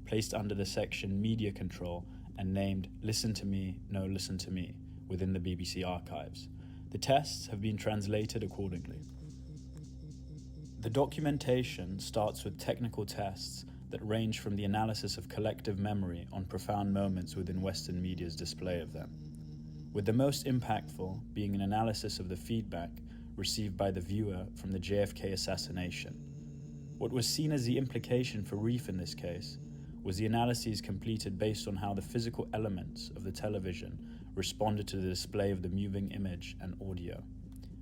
placed under the section Media Control and named Listen to Me, No Listen to Me within the BBC archives. The tests have been translated accordingly. The documentation starts with technical tests that range from the analysis of collective memory on profound moments within Western media's display of them, with the most impactful being an analysis of the feedback received by the viewer from the JFK assassination. What was seen as the implication for Reith in this case was the analyses completed based on how the physical elements of the television responded to the display of the moving image and audio.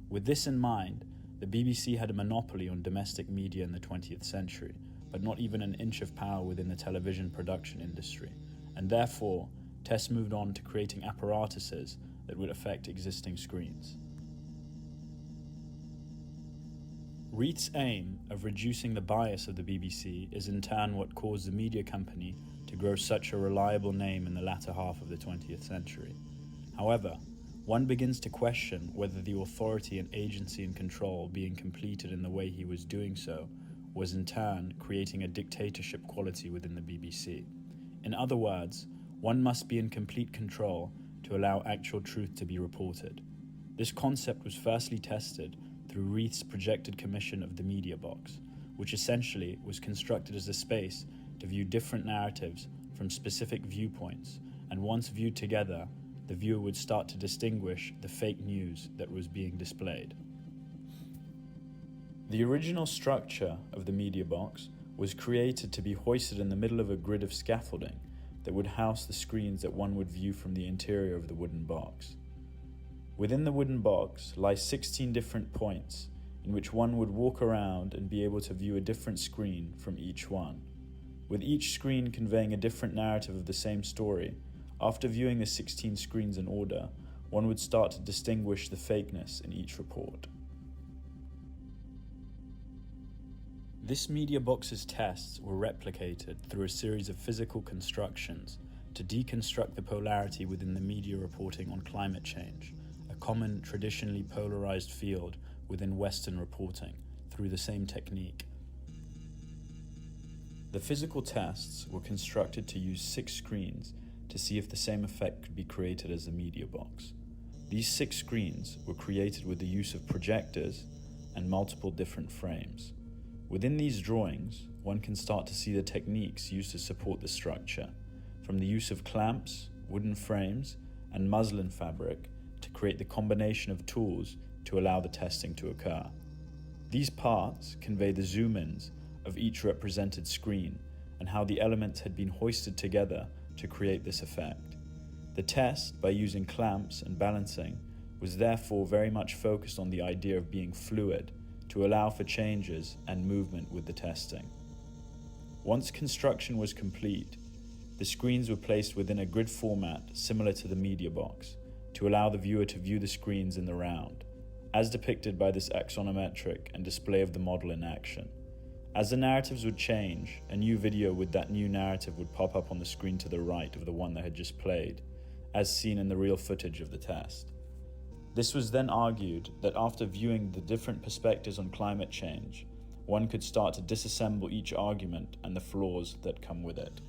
With this in mind, the BBC had a monopoly on domestic media in the 20th century, but not even an inch of power within the television production industry, and therefore, tests moved on to creating apparatuses that would affect existing screens. Reith's aim of reducing the bias of the BBC is in turn what caused the media company to grow such a reliable name in the latter half of the 20th century. However, one begins to question whether the authority and agency and control being completed in the way he was doing so was in turn creating a dictatorship quality within the BBC. In other words, one must be in complete control to allow actual truth to be reported. This concept was firstly tested through Reith's projected commission of the Media Box, which essentially was constructed as a space to view different narratives from specific viewpoints, and once viewed together, the viewer would start to distinguish the fake news that was being displayed. The original structure of the Media Box was created to be hoisted in the middle of a grid of scaffolding that would house the screens that one would view from the interior of the wooden box. Within the wooden box lie 16 different points in which one would walk around and be able to view a different screen from each one, with each screen conveying a different narrative of the same story. After viewing the 16 screens in order, one would start to distinguish the fakeness in each report. This Media Box's tests were replicated through a series of physical constructions to deconstruct the polarity within the media reporting on climate change, a common traditionally polarized field within Western reporting, through the same technique. The physical tests were constructed to use 6 screens to see if the same effect could be created as the Media Box. These 6 screens were created with the use of projectors and multiple different frames. Within these drawings, one can start to see the techniques used to support the structure, from the use of clamps, wooden frames, and muslin fabric to create the combination of tools to allow the testing to occur. These parts convey the zoom-ins of each represented screen and how the elements had been hoisted together to create this effect. The test, by using clamps and balancing, was therefore very much focused on the idea of being fluid to allow for changes and movement with the testing. Once construction was complete, the screens were placed within a grid format similar to the Media Box to allow the viewer to view the screens in the round, as depicted by this axonometric and display of the model in action. As the narratives would change, a new video with that new narrative would pop up on the screen to the right of the one that had just played, as seen in the real footage of the test. This was then argued that after viewing the different perspectives on climate change, one could start to disassemble each argument and the flaws that come with it.